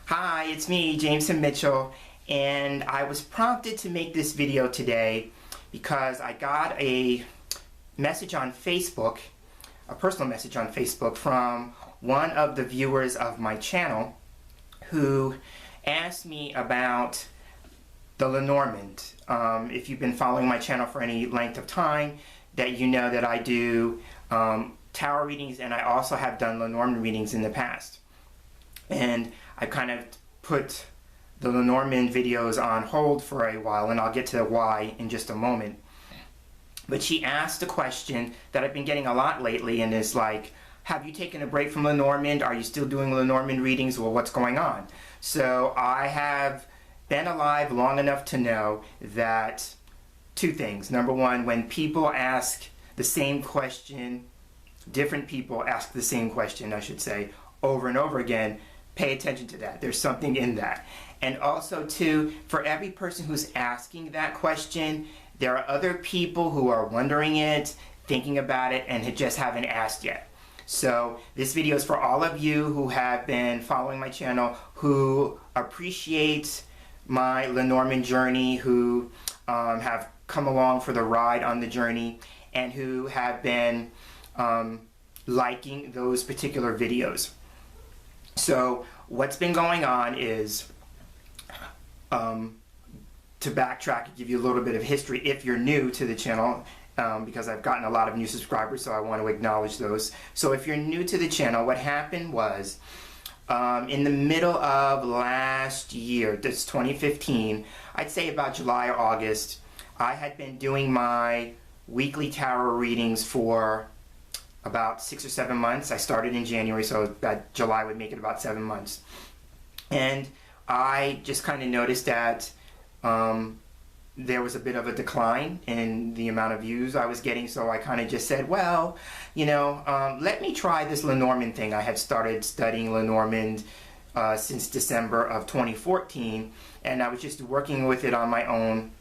Hi, it's me, James Mitchell, and I was prompted to make this video today because I got a message on Facebook, a personal message on Facebook from one of the viewers of my channel who asked me about the Lenormand. If you've been following my channel for any length of time, that you know that I do tarot readings, and I also have done Lenormand readings in the past. And I kind of put the Lenormand videos on hold for a while, and I'll get to why in just a moment. But she asked a question that I've been getting a lot lately, and is like, have you taken a break from Lenormand? Are you still doing Lenormand readings? Well, what's going on? So I have been alive long enough to know that two things. Number one, when people ask the same question, different people ask the same question, I should say, over and over again, pay attention to that. There's something in that. And also, too, for every person who's asking that question, there are other people who are wondering it, thinking about it, and just haven't asked yet. So this video is for all of you who have been following my channel, who appreciate my Lenormand journey, who have come along for the ride on the journey, and who have been liking those particular videos. So what's been going on is, to backtrack and give you a little bit of history if you're new to the channel, because I've gotten a lot of new subscribers, so I want to acknowledge those. So if you're new to the channel, what happened was, in the middle of last year, that's 2015, I'd say about July or August, I had been doing my weekly tarot readings for about 6 or 7 months. I started in January, so that July would make it about 7 months. And I just kind of noticed that there was a bit of a decline in the amount of views I was getting, so I kind of just said, well, you know, let me try this Lenormand thing. I had started studying Lenormand since December of 2014, and I was just working with it on my own,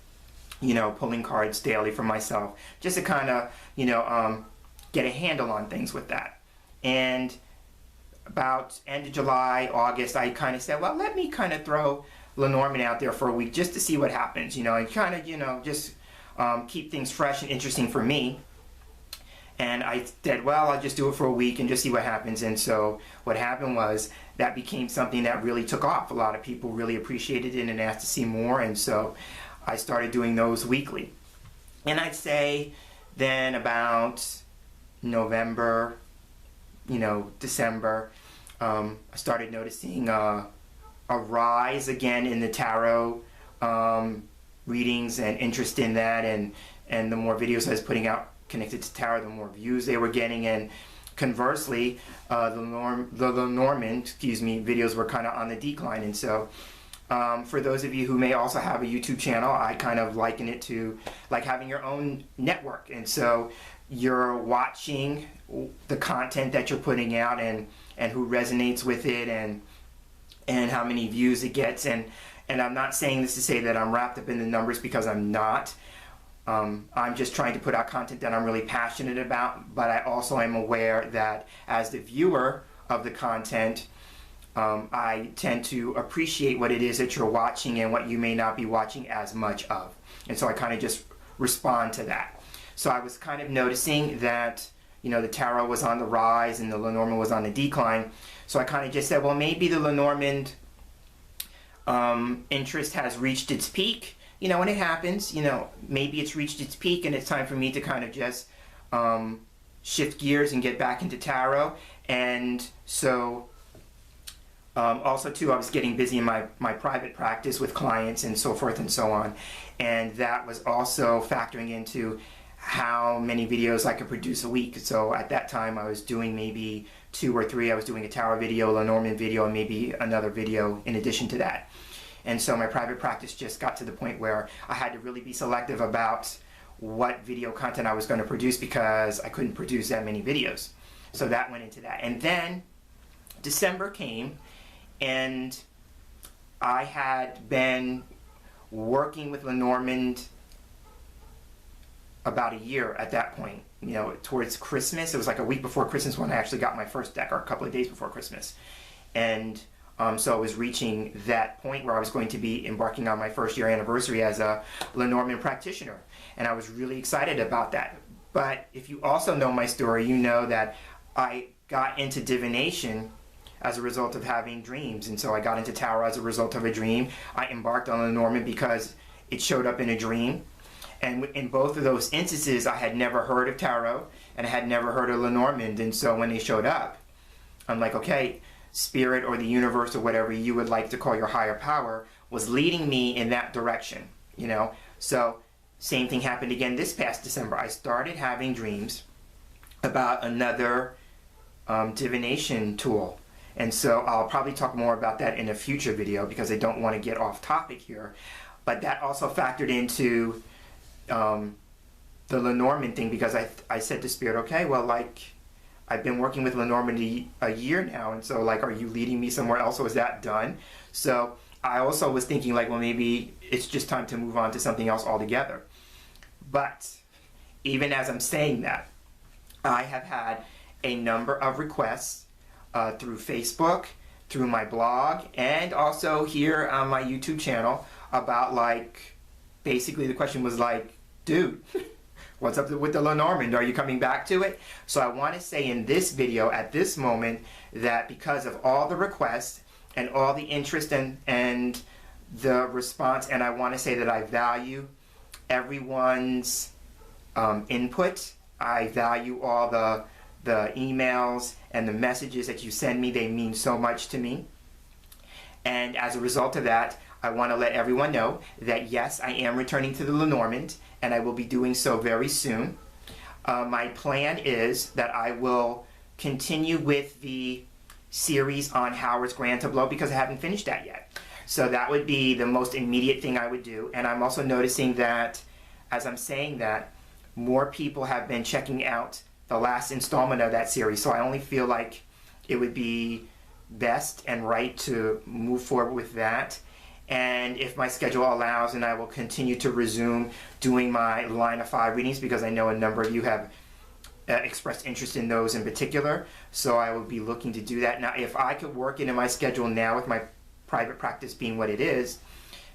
you know, pulling cards daily for myself, just to kind of, you know, get a handle on things with that. And about end of July, August, I kind of said, well, let me kind of throw Lenormand out there for a week just to see what happens, you know, and kind of, you know, just keep things fresh and interesting for me. And I said, well, I'll just do it for a week and just see what happens. And so what happened was that became something that really took off. A lot of people really appreciated it and asked to see more, and so I started doing those weekly. And I'd say then about November, you know, December, I started noticing a rise again in the tarot readings and interest in that, and the more videos I was putting out connected to tarot, the more views they were getting. And conversely, the Lenormand, videos were kind of on the decline. And so for those of you who may also have a YouTube channel, I kind of liken it to like having your own network. And so you're watching the content that you're putting out, and who resonates with it, and how many views it gets. And I'm not saying this to say that I'm wrapped up in the numbers, because I'm not. I'm just trying to put out content that I'm really passionate about, but I also am aware that as the viewer of the content, I tend to appreciate what it is that you're watching and what you may not be watching as much of. And so I kind of just respond to that. So I was kind of noticing that, you know, the tarot was on the rise and the Lenormand was on the decline. So I kind of just said, well, maybe the Lenormand interest has reached its peak. You know, when it happens, you know, maybe it's reached its peak and it's time for me to kind of just shift gears and get back into tarot. And so also too, I was getting busy in my private practice with clients and so forth and so on. And that was also factoring into how many videos I could produce a week. So at that time I was doing maybe 2 or 3. I was doing a tarot video, Lenormand video, and maybe another video in addition to that. And so my private practice just got to the point where I had to really be selective about what video content I was going to produce, because I couldn't produce that many videos. So that went into that. And then December came, and I had been working with Lenormand about a year at that point. You know, towards Christmas, it was like a week before Christmas when I actually got my first deck, or a couple of days before Christmas. And So I was reaching that point where I was going to be embarking on my first year anniversary as a Lenormand practitioner. And I was really excited about that. But if you also know my story, you know that I got into divination as a result of having dreams. And so I got into tarot as a result of a dream. I embarked on Lenormand because it showed up in a dream. And in both of those instances, I had never heard of tarot and I had never heard of Lenormand. And so when they showed up, I'm like, okay, spirit or the universe or whatever you would like to call your higher power was leading me in that direction, you know. So same thing happened again this past December. I started having dreams about another divination tool. And so I'll probably talk more about that in a future video because I don't want to get off topic here. But that also factored into the Lenormand thing because I said to Spirit, okay, well, like, I've been working with Lenormand a year now, and so, like, are you leading me somewhere else, or is that done? So I also was thinking, like, well, maybe it's just time to move on to something else altogether. But even as I'm saying that, I have had a number of requests through Facebook, through my blog, and also here on my YouTube channel about, like, basically the question was like, dude, what's up with the Lenormand? Are you coming back to it? So I want to say in this video at this moment that because of all the requests and all the interest and the response, and I want to say that I value everyone's input. I value all the emails and the messages that you send me. They mean so much to me. And as a result of that, I want to let everyone know that yes, I am returning to the Lenormand, and I will be doing so very soon. My plan is that I will continue with the series on Howard's Grand Tableau because I haven't finished that yet. So that would be the most immediate thing I would do. And I'm also noticing that as I'm saying that, more people have been checking out the last installment of that series. So I only feel like it would be best and right to move forward with that. And if my schedule allows, and I will continue to resume doing my line of 5 readings because I know a number of you have expressed interest in those in particular. So I will be looking to do that. Now, if I could work into my schedule now with my private practice being what it is,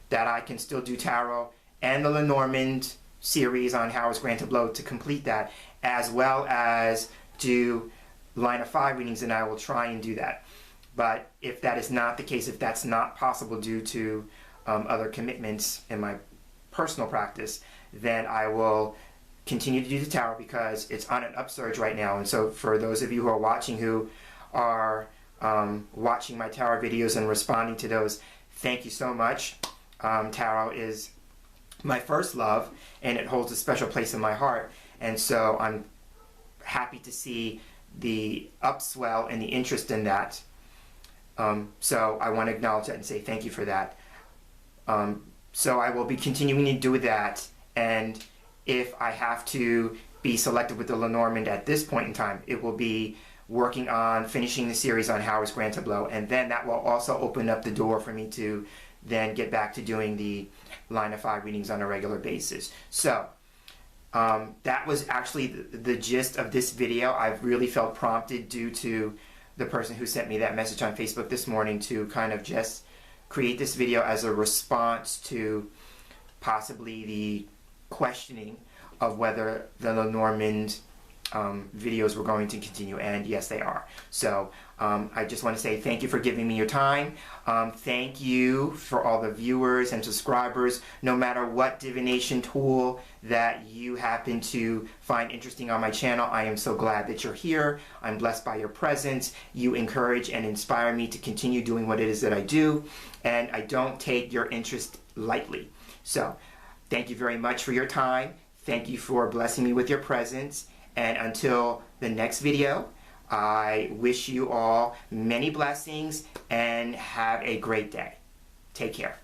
that I can still do tarot and the Lenormand series on Howard's Grand Tableau to complete that, as well as do line of 5 readings, and I will try and do that. But if that is not the case, if that's not possible due to other commitments in my personal practice, then I will continue to do the tarot because it's on an upsurge right now. And so for those of you who are watching who are watching my tarot videos and responding to those, thank you so much. Tarot is my first love, and it holds a special place in my heart. And so I'm happy to see the upswell and the interest in that. So I want to acknowledge that and say thank you for that. So I will be continuing to do that, and if I have to be selected with the Lenormand at this point in time, it will be working on finishing the series on Howard's Grand Tableau, and then that will also open up the door for me to then get back to doing the line of 5 readings on a regular basis. So that was actually the gist of this video. I've really felt prompted due to the person who sent me that message on Facebook this morning to kind of just create this video as a response to possibly the questioning of whether the Lenormand videos were going to continue, and yes, they are. So I just want to say thank you for giving me your time. Thank you for all the viewers and subscribers. No matter what divination tool that you happen to find interesting on my channel, I am so glad that you're here. I'm blessed by your presence. You encourage and inspire me to continue doing what it is that I do, and I don't take your interest lightly. So thank you very much for your time. Thank you for blessing me with your presence. And until the next video, I wish you all many blessings and have a great day. Take care.